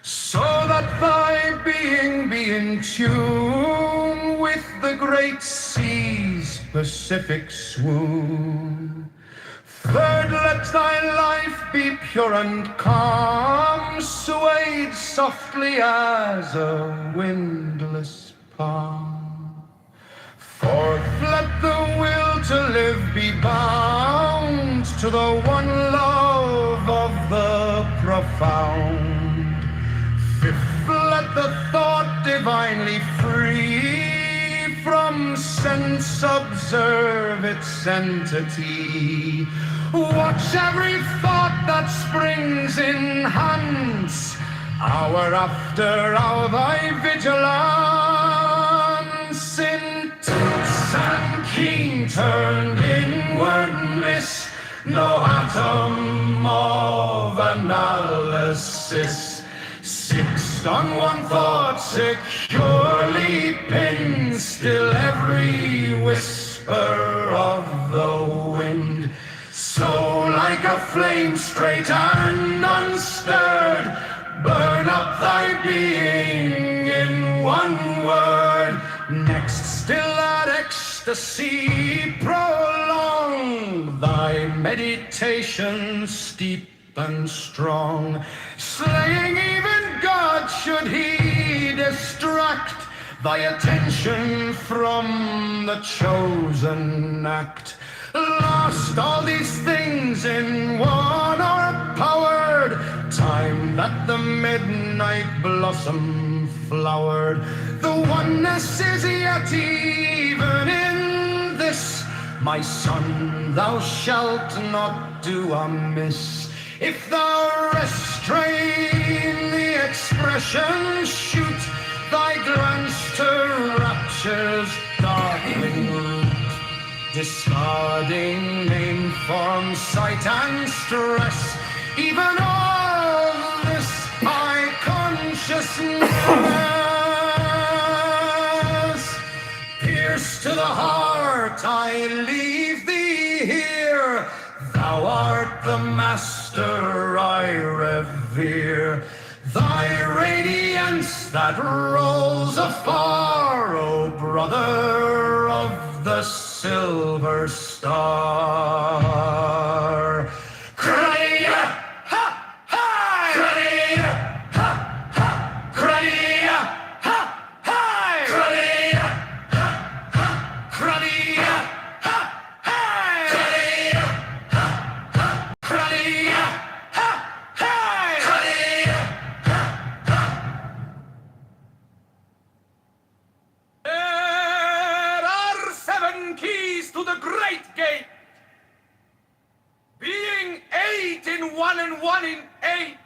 so that thy being be in tune with the great sea's Pacific swoon. Third, let thy life be pure and calm, swayed softly as a windless palm. Fourth, let the will to live be bound to the one love of the profound. Fifth, let the thought divinely free from sense observe its entity. Watch every thought that springs in hands, hour after hour thy vigilance, intense and keen, turned inward miss no atom of analysis. Fixed on one thought, securely pinned, still every whisper of the wind. So like a flame straight and unstirred, burn up thy being in one word. Next, still that ecstasy, prolong thy meditation steep and strong, slaying even God should he distract thy attention from the chosen act. Lost all these things in one are powered, time that the midnight blossom flowered. The oneness is yet even in this, my son, thou shalt not do amiss. If thou restrain the expression, shoot thy glance to rapture's darkling root. Discarding name, form, sight, and stress, even all this high consciousness. Pierce to the heart, I leave thee here. Thou art the master I revere. Thy radiance that rolls afar, O brother of the silver star. Cry-ya, ha, hi! Cry-ya, ha, ha! Cry-ya, ha, hi! Cry-ya, ha, ha! Cry-ya, ha, hi! Cry-ya, ha, ha! Cry-ya, ha, hi! Cry-ya, ha, ha! There are 7 keys to the great gate, being 8 in 1 and 1 in 8.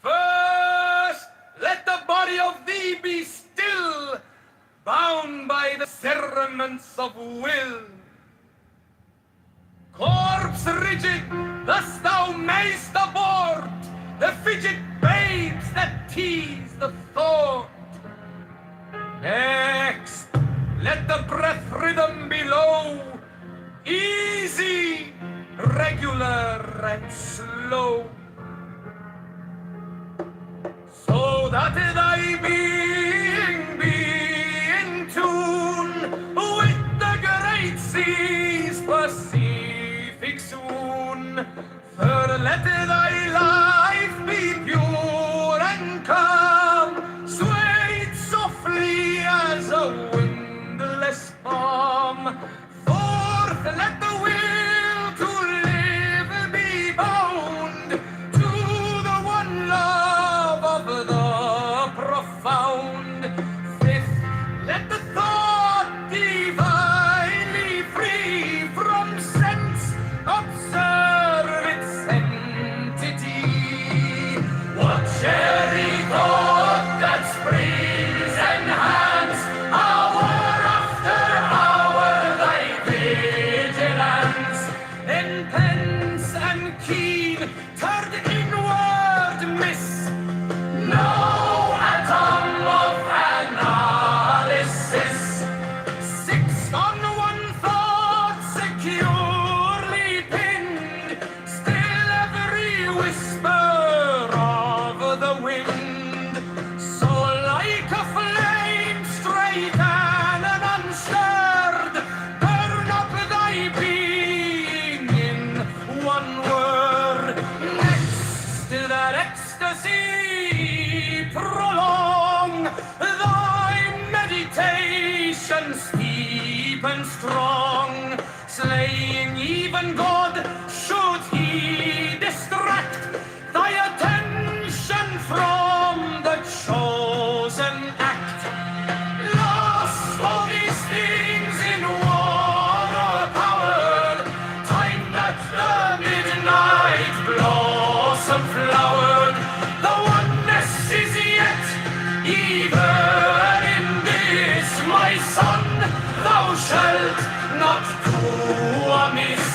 First, let the body of thee be still, bound by the cerements of will. Corpse rigid, thus thou mayst abort the fidget babes that tease the thought. Next, let the breath rhythm be low, easy, regular, and slow, so that thy being be in tune with the great seas Pacific soon. Third, let thy life be pure and calm, swayed softly as a windless palm. Fourth, let the will to live be bound to the one love of the profound. Fifth, let the thought divinely free from sense observe its entity. What cherry thought that springs enhance hour after hour thy vigilance, intense and keen, turned inward miss no atom of analysis. Sixth, on one thought securely pinned, still every whisper of the wind. So like a flame straight and unstirred, burn up thy being in one word. Next, that ecstasy prolong thy meditation steep and strong, slaying even God should he distract thy attention from the chosen act. Lost all these things in war powered, time that the midnight blossom flowered. The oneness is yet even in this, my son, thou shalt not do amiss.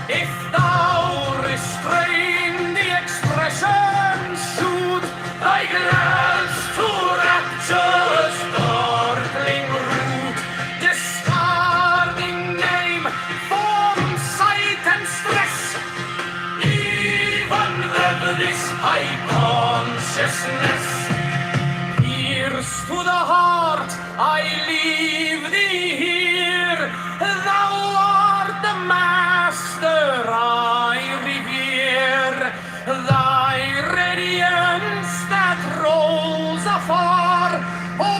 If thou restrain the expression, shoot thy glance to rapture's darkling root. Discarding name, form, sight, and stress, even this high consciousness. Pierce to the heart, I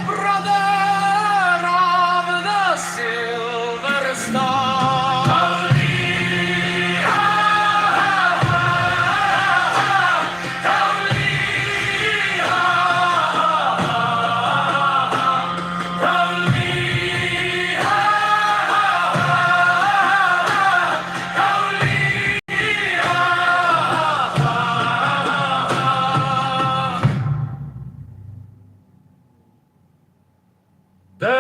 brother of the silver star. There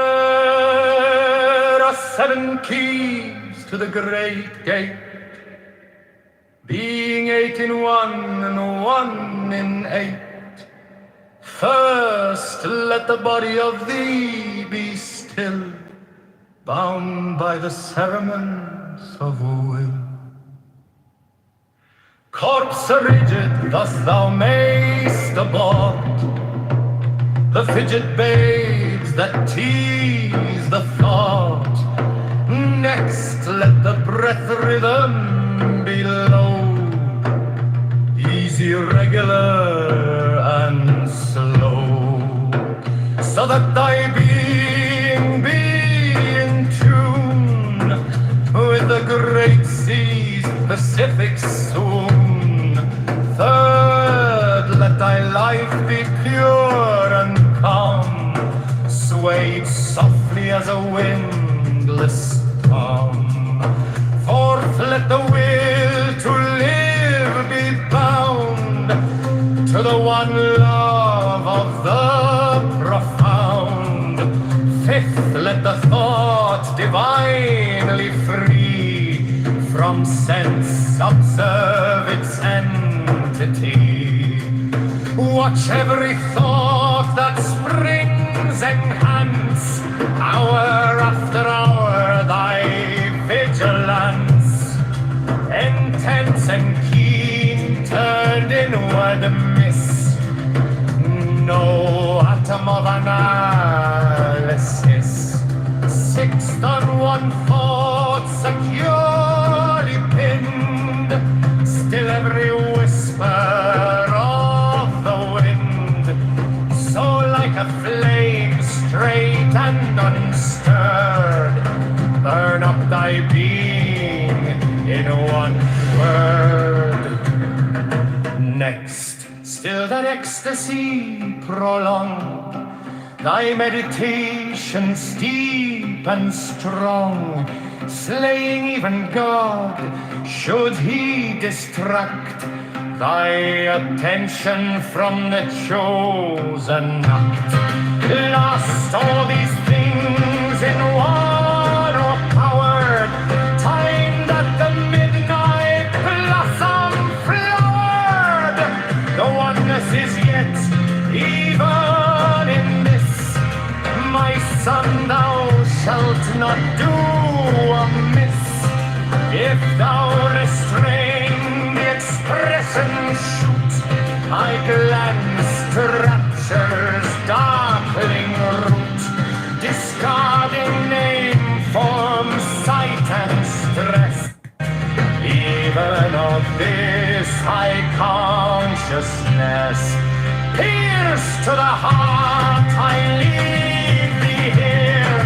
are 7 keys to the great gate, being 8 in one and 1 in 8. First, let the body of thee be still, bound by the cerements of will. Corpse rigid, thus thou mayst abort the fidget babes that tease the thought. Next, let the breath rhythm be low, easy, regular, and slow, so that thy being be in tune with the great seas, Pacific soon. Third, let thy life be pure and calm, swayed softly as a windless palm. Fourth, let the will to live be bound to the one love of the profound. Fifth, let the thought divinely free from sense observe its entity. Watch every thought that springs, enhance hour after hour thy vigilance. Intense and keen, turned inward miss no atom of analysis. Sixth, on one thought securely pinned, still every whisper of the wind. So like a flame straight and unstirred, burn up thy being in one word. Next, still that ecstasy prolonged, thy meditation steep and strong, slaying even God, should he distract thy attention from the chosen act. Lost all these things in one o'erpowered, timed at the midnight blossom flowered. The oneness is yet even in this, my son, thou shalt not do amiss. If thou restrain the expression shoot, I glance to rapture's darkling root, discarding name, form, sight, and stress. Even of this high consciousness, pierced to the heart, I leave thee here.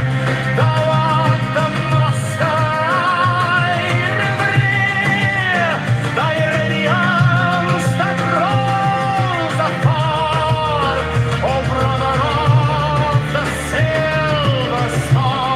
Thou art the master I revere, thy radiance that rolls afar, O brother of the silver star.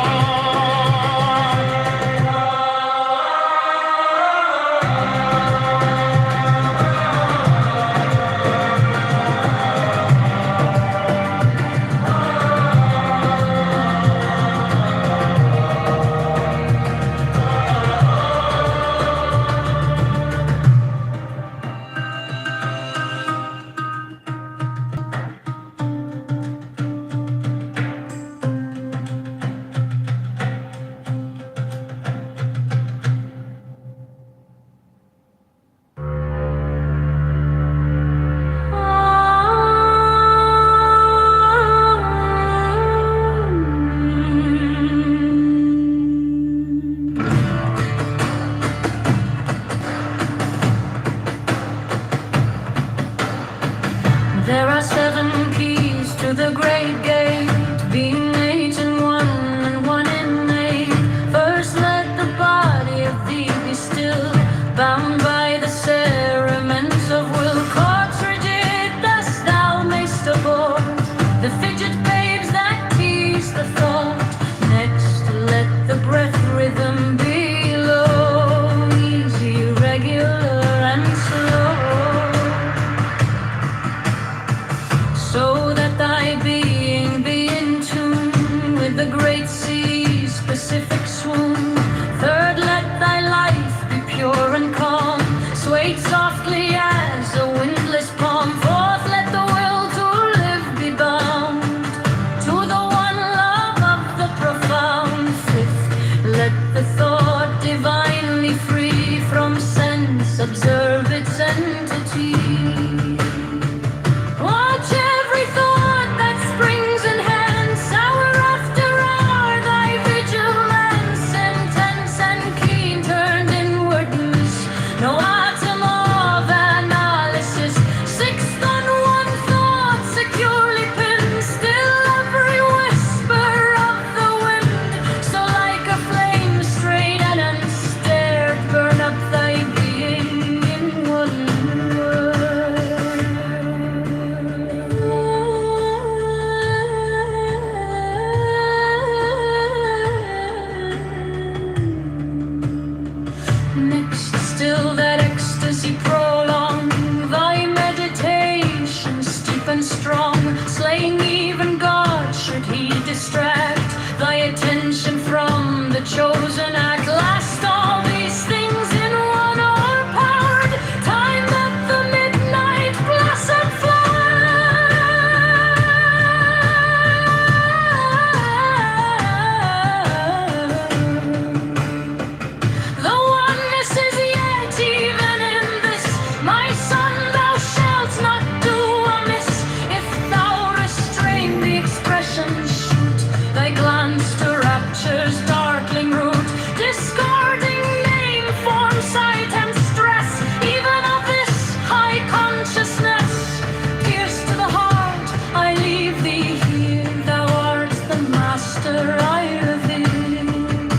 master I revere.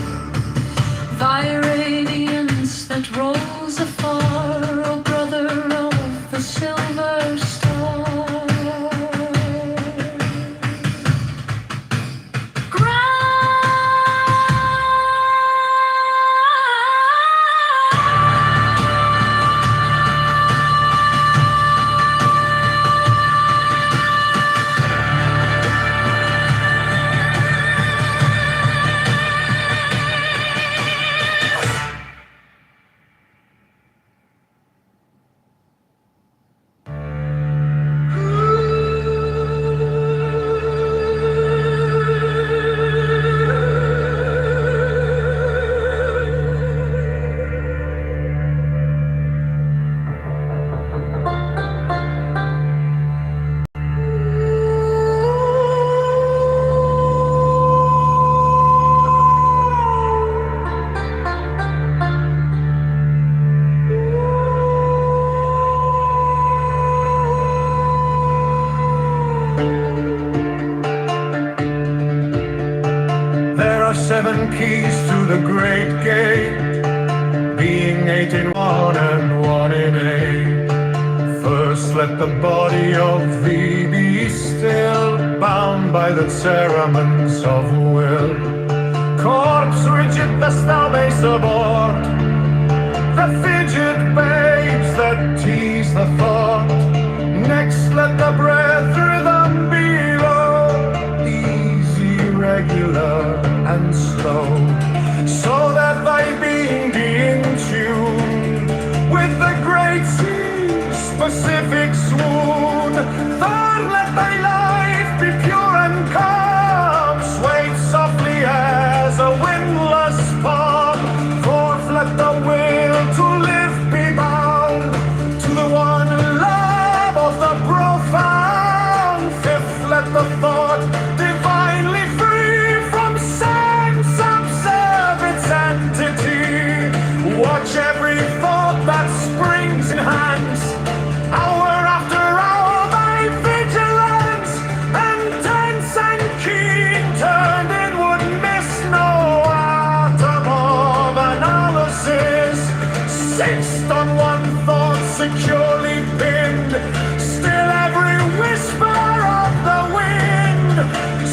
Thy radiance that rolls afar, O brother of the silver star. There are 7 keys to the great gate, being 8 in one and 1 in 8. First let the body of thee be still, bound by the cerements of will. Corpse rigid thus thou mayst abort the fidget babes that tease the thought. Next let the breath rhythm be low, easy, regular, and slow, so that thy being be in tune with the great sea's specific swoon. Third, let thy life be pure and calm, swayed softly as a windless palm. Fourth, let the will to live be bound to the one love of the profound. Fifth, let the thought divinely free from sense observe its entity. Watch every thought that springs in hands, hour after hour thy vigilance, and tense and keen turned inward, miss no atom of analysis. Sixth, on one thought securely pinned, still every whisper of the wind.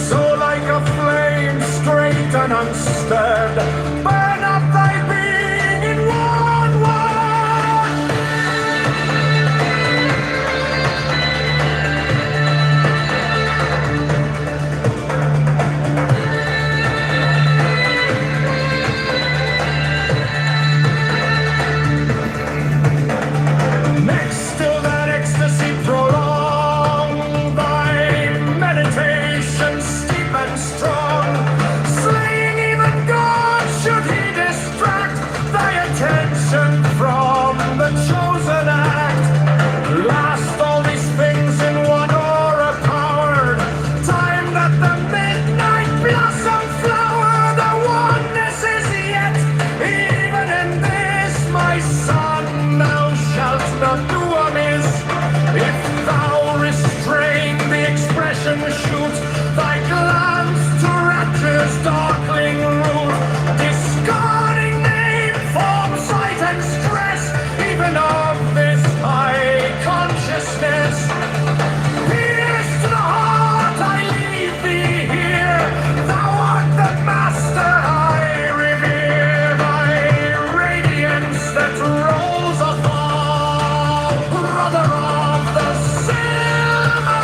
So like a flame straight and unstirred, burn up thy being in one word. Next, still that ecstasy prolong, thy meditation steep and strong, slaying even God should he distract thy attention from the chosen act. Last, all these things in one aura powered, time that the midnight blossom flower, the oneness is yet, even in this, my son, thou shalt not do amiss. If thou restrain the expression, shoot thy glance to rapture's darkling root, discarding name, form, sight, and stress, even of this high consciousness. Pierce to the heart, I leave thee here. Thou art the master I revere. Thy radiance that rolls afar, brother of the silver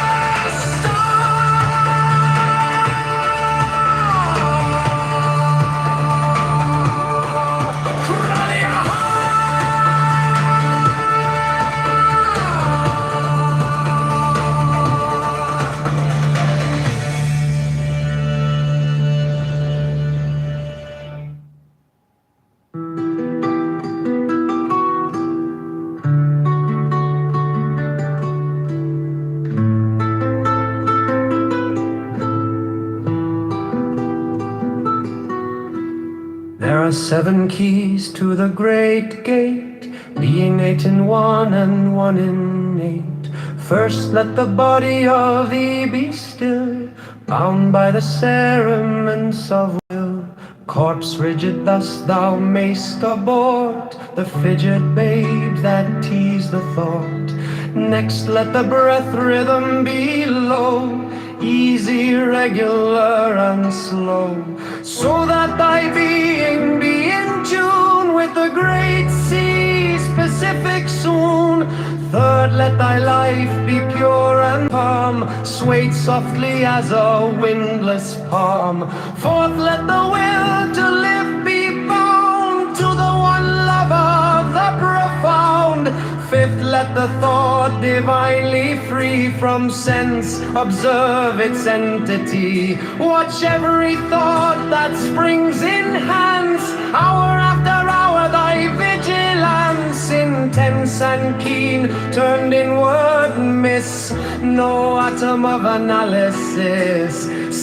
There are 7 keys to the great gate, being 8 in one and 1 in 8. First let the body of thee be still, bound by the cerements of will. Corpse rigid, thus thou mayst abort the fidget babes that tease the thought. Next, let the breath rhythm be low, easy, regular, and slow, so that thy being be in tune with the great seas Pacific soon. Third, let thy life be pure and calm, swayed softly as a windless palm. Fourth, let the will to live be bound to the one love of the profound. Fifth, let the thought divinely free from sense observe its entity. Watch every thought that springs enhance, hour after hour thy vigilance, intense and keen, turned inward, miss no atom of analysis.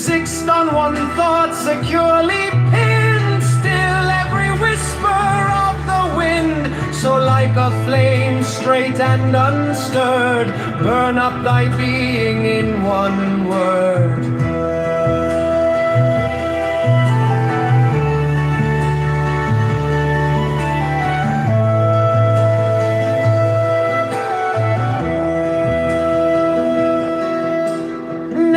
Sixth, on one thought securely pinned, still every whisper of the wind. So like a flame, straight and unstirred, burn up thy being in one word.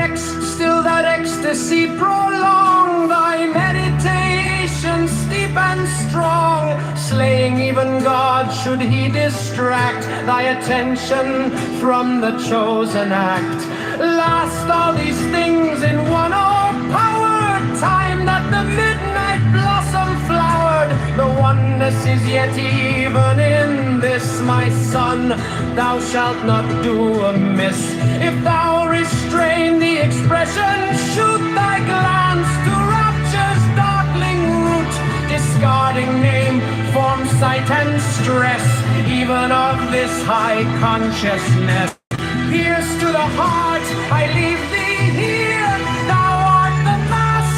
Next, still that ecstasy prolong, thy meditation steep and strong, slaying even God should he distract thy attention from the chosen act. Last, all these things in one o'erpowered time that the midnight blossom flowered. The oneness is yet even in this, my son, thou shalt not do amiss. If thou restrain the expression, shoot thy glance to rapture's darkling root, discarding name, form, sight, and stress, even of this high consciousness. Pierce to the heart, I leave thee